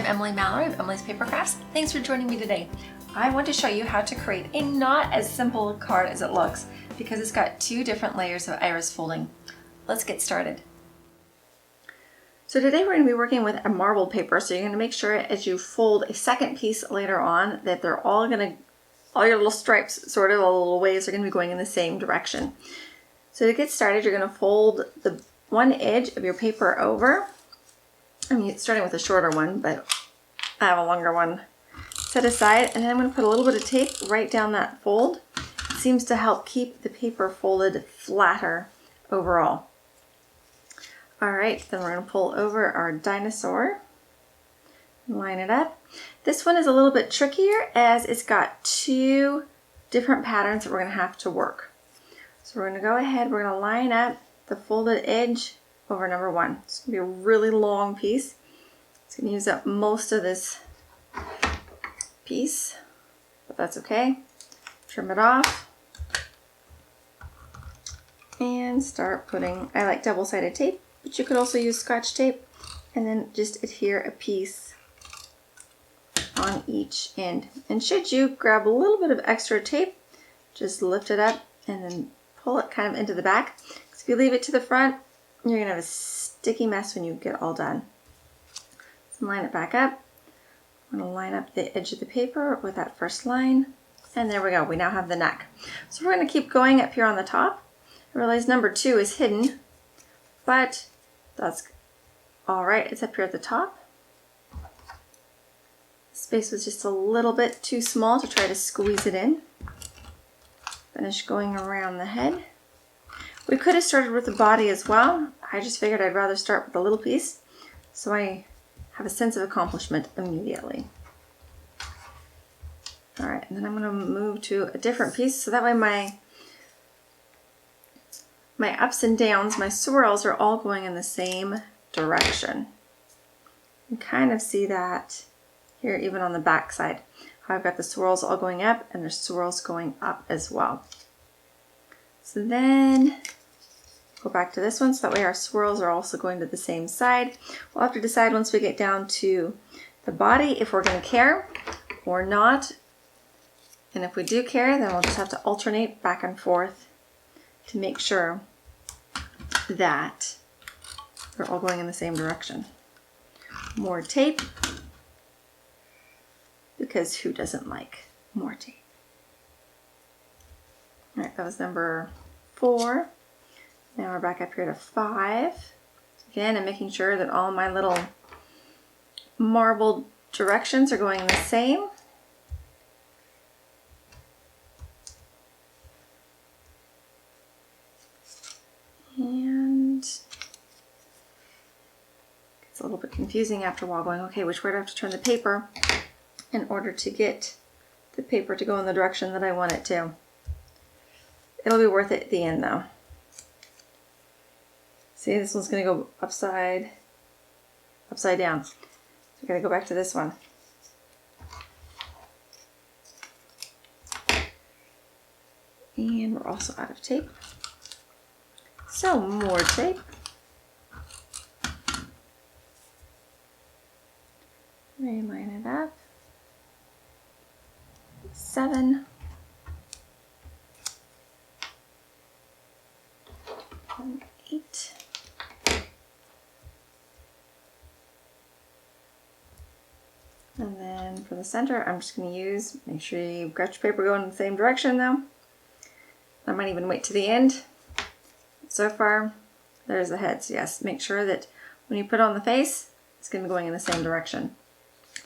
Emily Mallory of Emily's Papercrafts. Thanks for joining me today. I want to show you how to create a not as simple card as it looks because it's got two different layers of iris folding. Let's get started. So today we're going to be working with a marbled paper, so you're going to make sure as you fold a second piece later on that they're all your little stripes, sort of little waves, are going to be going in the same direction. So to get started, you're going to fold the one edge of your paper over. I mean, starting with a shorter one, but I have a longer one set aside, and then I'm going to put a little bit of tape right down that fold. It seems to help keep the paper folded flatter overall. All right, then we're going to pull over our dinosaur and line it up. This one is a little bit trickier as it's got two different patterns that we're going to have to work. So we're going to go ahead, we're going to line up the folded edge over number one. It's going to be a really long piece. It's going to use up most of this piece, but that's okay. Trim it off and start putting, I like double-sided tape, but you could also use Scotch tape, and then just adhere a piece on each end. And should you grab a little bit of extra tape, just lift it up and then pull it kind of into the back. Because if you leave it to the front, you're going to have a sticky mess when you get all done. So line it back up. I'm going to line up the edge of the paper with that first line. And there we go. We now have the neck. So we're going to keep going up here on the top. I realize number 2 is hidden, but that's all right. It's up here at the top. The space was just a little bit too small to try to squeeze it in. Finish going around the head. We could have started with the body as well. I just figured I'd rather start with a little piece so I have a sense of accomplishment immediately. All right, and then I'm going to move to a different piece so that way my ups and downs, my swirls are all going in the same direction. You can kind of see that here even on the back side. I've got the swirls all going up and there's swirls going up as well. So then go back to this one so that way our swirls are also going to the same side. We'll have to decide once we get down to the body if we're going to care or not. And if we do care, then we'll just have to alternate back and forth to make sure that they're all going in the same direction. More tape, because who doesn't like more tape? All right, that was number 4. Now we're back up here to 5. Again, I'm making sure that all my little marbled directions are going the same. And it's a little bit confusing after a while going, okay, which way do I have to turn the paper in order to get the paper to go in the direction that I want it to. It'll be worth it at the end though. See, this one's going to go upside down. So we got to go back to this one. And we're also out of tape. So more tape. Reline it up. 7. And 8. And then for the center, I'm just going to use, make sure you've got your paper going in the same direction though. I might even wait to the end. So far, there's the heads. Yes, make sure that when you put on the face, it's going to be going in the same direction.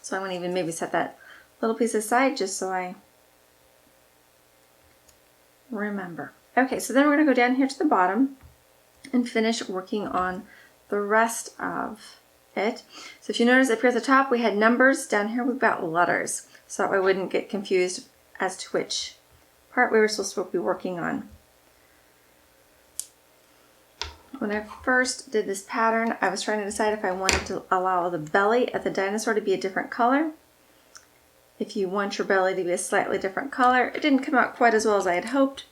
So I'm going to even maybe set that little piece aside just so I remember. Okay, so then we're going to go down here to the bottom and finish working on the rest of it. So if you notice up here at the top we had numbers, down here we've got letters, so that I wouldn't get confused as to which part we were supposed to be working on. When I first did this pattern, I was trying to decide if I wanted to allow the belly of the dinosaur to be a different color. If you want your belly to be a slightly different color, it didn't come out quite as well as I had hoped,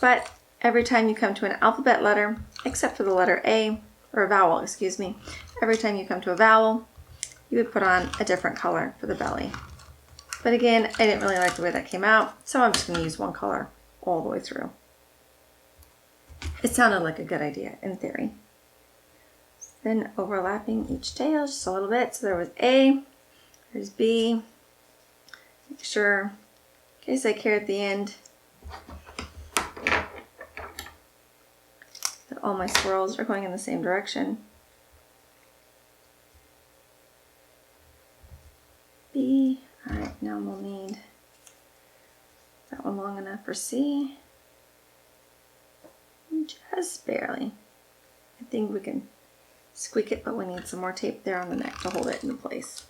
but every time you come to an alphabet letter, except for the letter A, or a vowel, excuse me, every time you come to a vowel, you would put on a different color for the belly. But again, I didn't really like the way that came out, so I'm just going to use one color all the way through. It sounded like a good idea in theory. Then overlapping each tail just a little bit. So there was A, there's B. Make sure, in case I care at the end, that all my swirls are going in the same direction. B. Alright, now we'll need that one long enough for C. Just barely. I think we can squeak it, but we need some more tape there on the neck to hold it in place.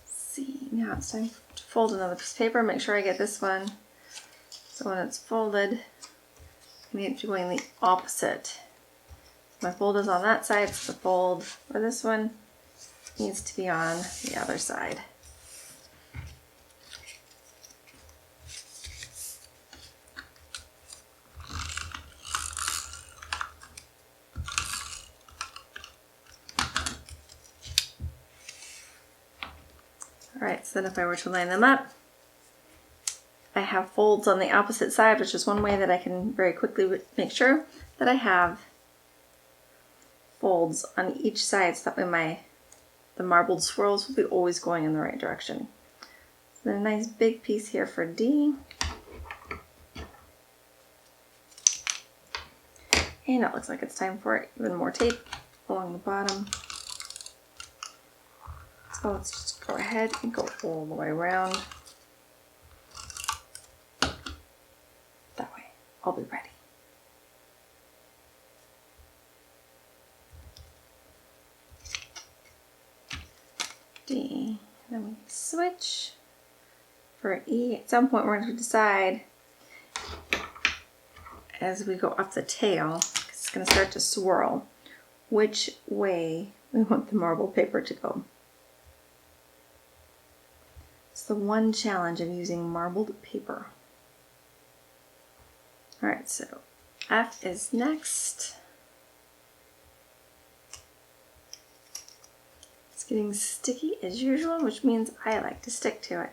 See, now it's time to fold another piece of paper. Make sure I get this one. So when it's folded, I need it to go in the opposite. My fold is on that side, so the fold for this one needs to be on the other side. Alright, so then if I were to line them up, I have folds on the opposite side, which is one way that I can very quickly make sure that I have folds on each side, so that way the marbled swirls will be always going in the right direction. So then a nice big piece here for D. And it looks like it's time for even more tape along the bottom. So let's just go ahead and go all the way around. That way, I'll be ready. D, then we switch for E. At some point we're going to decide as we go up the tail, it's going to start to swirl, which way we want the marble paper to go. It's the one challenge of using marbled paper. Alright, so F is next. It's getting sticky as usual, which means I like to stick to it.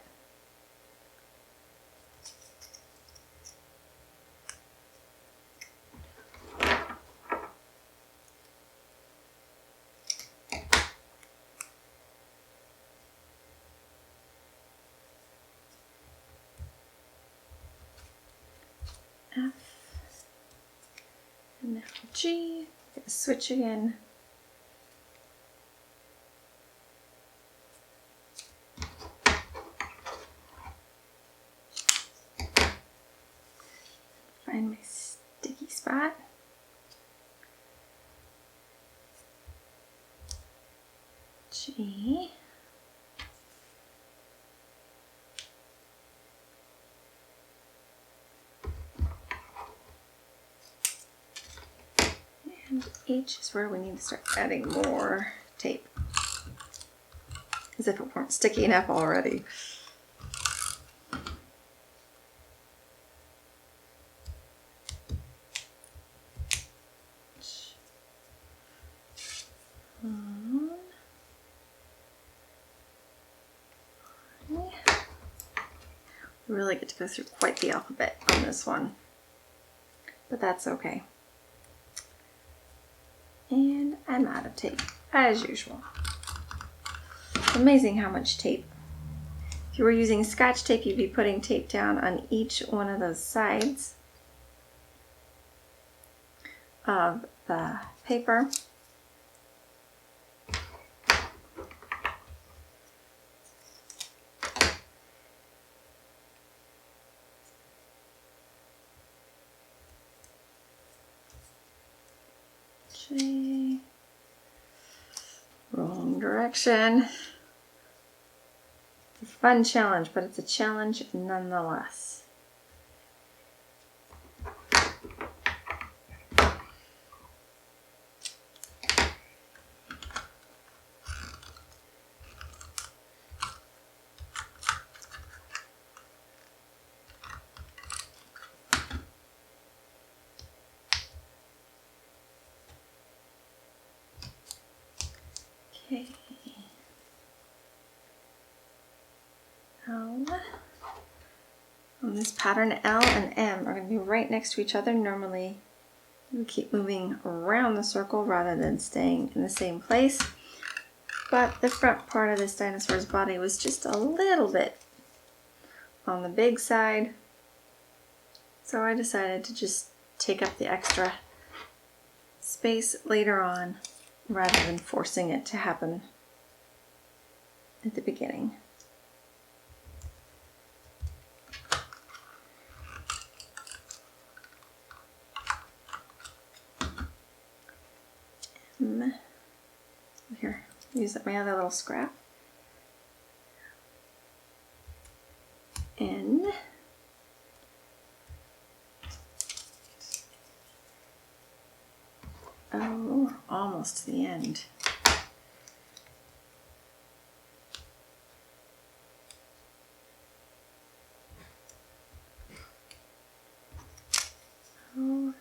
F, and now G, switch again. Find my sticky spot. G. And H is where we need to start adding more tape. As if it weren't sticky enough already. We really get to go through quite the alphabet on this one, but that's okay. And I'm out of tape, as usual. It's amazing how much tape. If you were using Scotch tape, you'd be putting tape down on each one of those sides of the paper. J. Wrong direction. It's a fun challenge, but it's a challenge nonetheless. Okay. On this pattern, L and M are going to be right next to each other. Normally, you keep moving around the circle rather than staying in the same place. But the front part of this dinosaur's body was just a little bit on the big side. So I decided to just take up the extra space later on rather than forcing it to happen at the beginning. Here, use my other little scrap. N. Oh, we're almost to the end. Oh,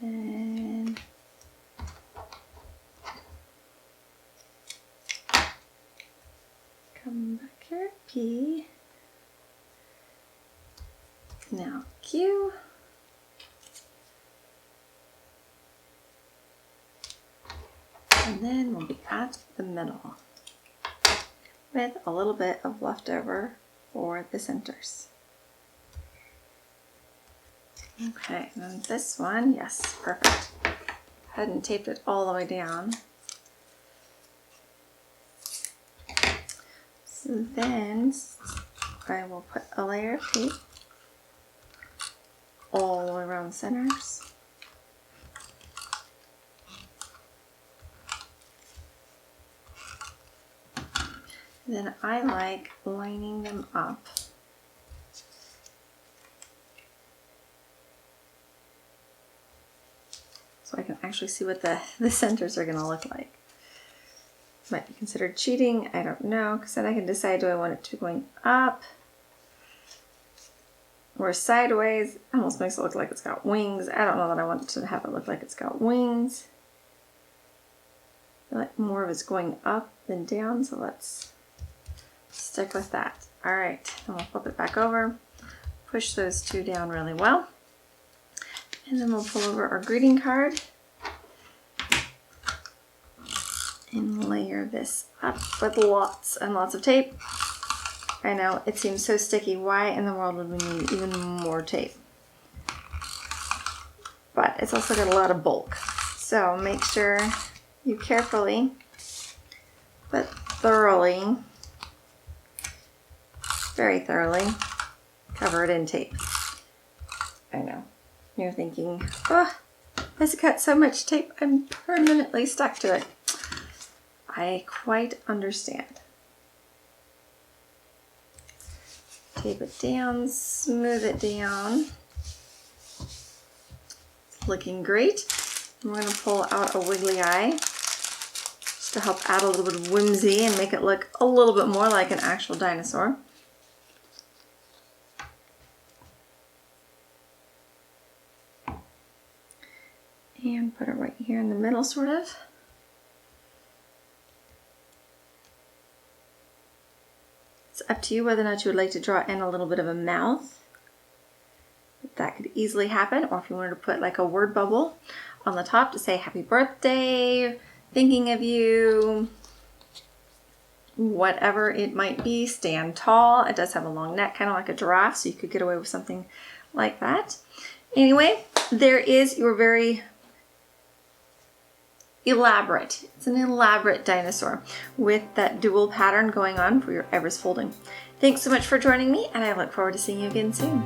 and come back here, P. Now Q. And then we'll be at the middle with a little bit of leftover for the centers. Okay, and then this one, yes, perfect. Hadn't taped it all the way down. So then I will put a layer of tape all the way around the centers. Then I like lining them up. So I can actually see what the centers are going to look like. Might be considered cheating, I don't know, because then I can decide, do I want it to be going up or sideways? Almost makes it look like it's got wings. I don't know that I want to have it look like it's got wings. I feel like more of it's going up than down, so let's stick with that. All right, then we'll flip it back over, push those two down really well, and then we'll pull over our greeting card and layer this up with lots and lots of tape. I know, it seems so sticky. Why in the world would we need even more tape? But it's also got a lot of bulk. So make sure you carefully but thoroughly, very thoroughly, cover it in tape. I know. You're thinking, oh, it's got so much tape, I'm permanently stuck to it. I quite understand. Tape it down, smooth it down. Looking great. We're going to pull out a wiggly eye just to help add a little bit of whimsy and make it look a little bit more like an actual dinosaur. And put it right here in the middle, sort of. It's up to you whether or not you would like to draw in a little bit of a mouth. That could easily happen, or if you wanted to put like a word bubble on the top to say happy birthday, thinking of you, whatever it might be. Stand tall. It does have a long neck, kind of like a giraffe, so you could get away with something like that. Anyway, there is your very elaborate. It's an elaborate dinosaur with that dual pattern going on for your iris folding. Thanks so much for joining me, and I look forward to seeing you again soon.